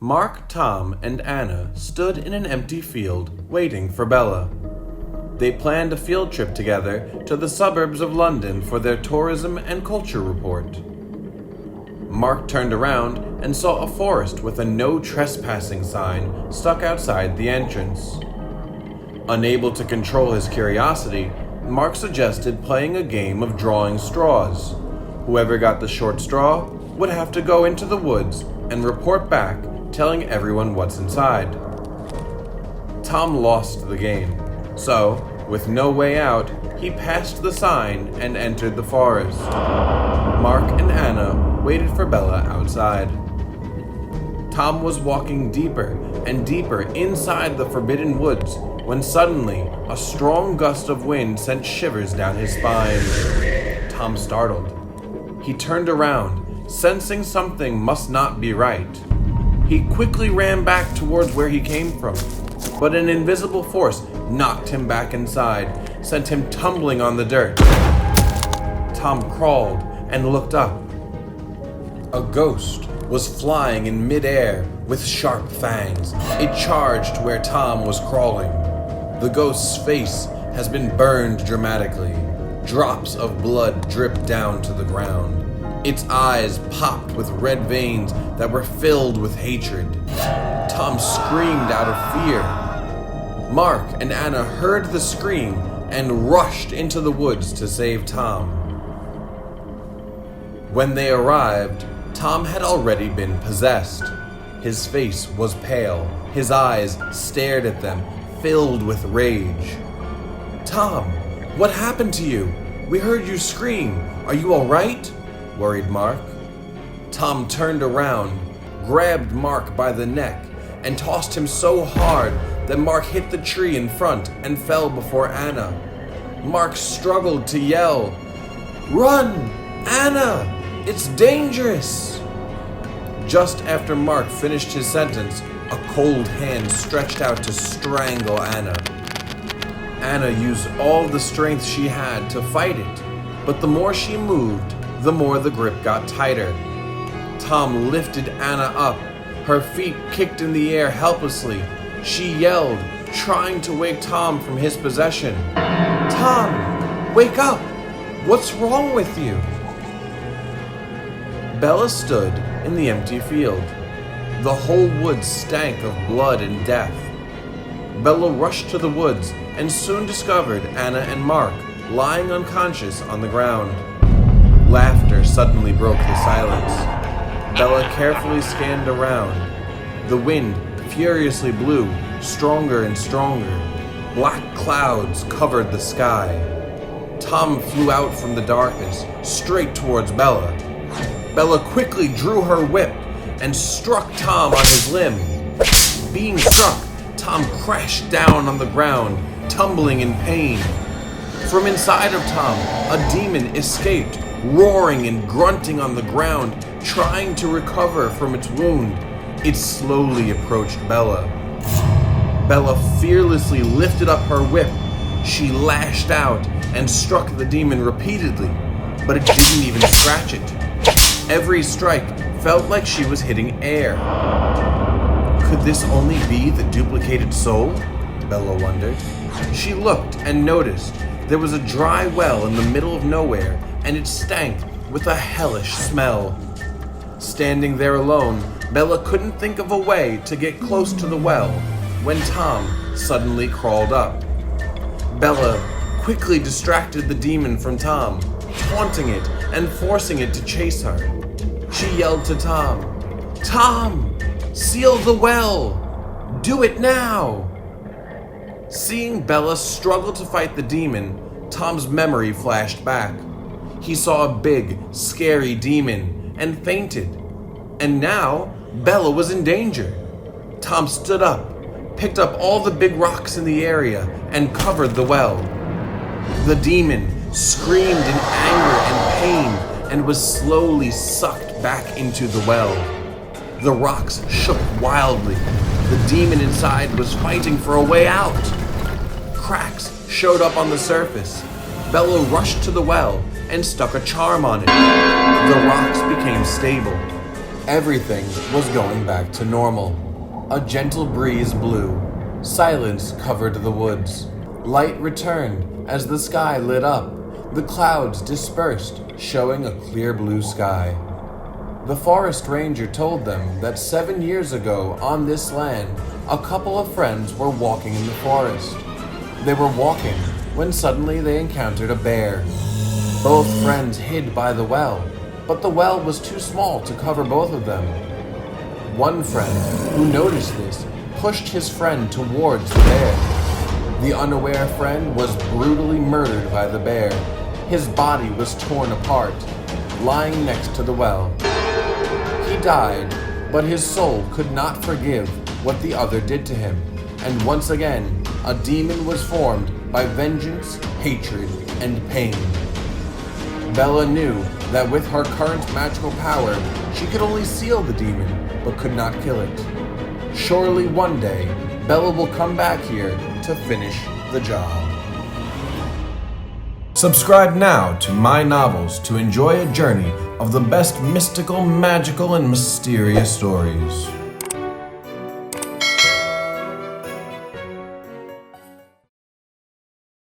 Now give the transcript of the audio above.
Mark, Tom, and Anna stood in an empty field waiting for Bella. They planned a field trip together to the suburbs of London for their tourism and culture report. Mark turned around and saw a forest with a no trespassing sign stuck outside the entrance. Unable to control his curiosity, Mark suggested playing a game of drawing straws. Whoever got the short straw would have to go into the woods and report back, telling everyone what's inside. Tom lost the game, so, with no way out, he passed the sign and entered the forest. Mark and Anna waited for Bella outside. Tom was walking deeper and deeper inside the forbidden woods when suddenly a strong gust of wind sent shivers down his spine. Tom startled. He turned around, sensing something must not be right. He quickly ran back towards where he came from, but an invisible force knocked him back inside, sent him tumbling on the dirt. Tom crawled and looked up. A ghost was flying in midair with sharp fangs. It charged where Tom was crawling. The ghost's face has been burned dramatically. Drops of blood dripped down to the ground. Its eyes popped with red veins that were filled with hatred. Tom screamed out of fear. Mark and Anna heard the scream and rushed into the woods to save Tom. When they arrived, Tom had already been possessed. His face was pale. His eyes stared at them, filled with rage. "Tom, what happened to you? We heard you scream. Are you all right?" worried Mark. Tom turned around, grabbed Mark by the neck, and tossed him so hard that Mark hit the tree in front and fell before Anna. Mark struggled to yell, "Run, Anna! It's dangerous!" Just after Mark finished his sentence, a cold hand stretched out to strangle Anna. Anna used all the strength she had to fight it, but the more she moved, the more the grip got tighter. Tom lifted Anna up. Her feet kicked in the air helplessly. She yelled, trying to wake Tom from his possession. "Tom, wake up! What's wrong with you?" Bella stood in the empty field. The whole woods stank of blood and death. Bella rushed to the woods and soon discovered Anna and Mark lying unconscious on the ground. Laughter suddenly broke the silence. Bella carefully scanned around. The wind furiously blew, stronger and stronger. Black clouds covered the sky. Tom flew out from the darkness, straight towards Bella. Bella quickly drew her whip and struck Tom on his limb. Being struck, Tom crashed down on the ground, tumbling in pain. From inside of Tom, a demon escaped, roaring and grunting on the ground, trying to recover from its wound. It slowly approached Bella. Bella fearlessly lifted up her whip. She lashed out and struck the demon repeatedly, but it didn't even scratch it. Every strike felt like she was hitting air. Could this only be the duplicated soul? Bella wondered. She looked and noticed there was a dry well in the middle of nowhere, and it stank with a hellish smell. Standing there alone, Bella couldn't think of a way to get close to the well when Tom suddenly crawled up. Bella quickly distracted the demon from Tom, taunting it and forcing it to chase her. She yelled to Tom, "Tom, seal the well! Do it now!" Seeing Bella struggle to fight the demon, Tom's memory flashed back. He saw a big, scary demon and fainted. And now, Bella was in danger. Tom stood up, picked up all the big rocks in the area, and covered the well. The demon screamed in anger and pain and was slowly sucked back into the well. The rocks shook wildly. The demon inside was fighting for a way out. Cracks showed up on the surface. Bella rushed to the well and stuck a charm on it. The rocks became stable. Everything was going back to normal. A gentle breeze blew. Silence covered the woods. Light returned as the sky lit up. The clouds dispersed, showing a clear blue sky. The forest ranger told them that 7 years ago on this land, a couple of friends were walking in the forest. They were walking when suddenly they encountered a bear. Both friends hid by the well, but the well was too small to cover both of them. One friend, who noticed this, pushed his friend towards the bear. The unaware friend was brutally murdered by the bear. His body was torn apart, lying next to the well. He died, but his soul could not forgive what the other did to him, and once again, a demon was formed by vengeance, hatred, and pain. Bella knew that with her current magical power, she could only seal the demon, but could not kill it. Surely one day, Bella will come back here to finish the job. Subscribe now to my novels to enjoy a journey of the best mystical, magical, and mysterious stories.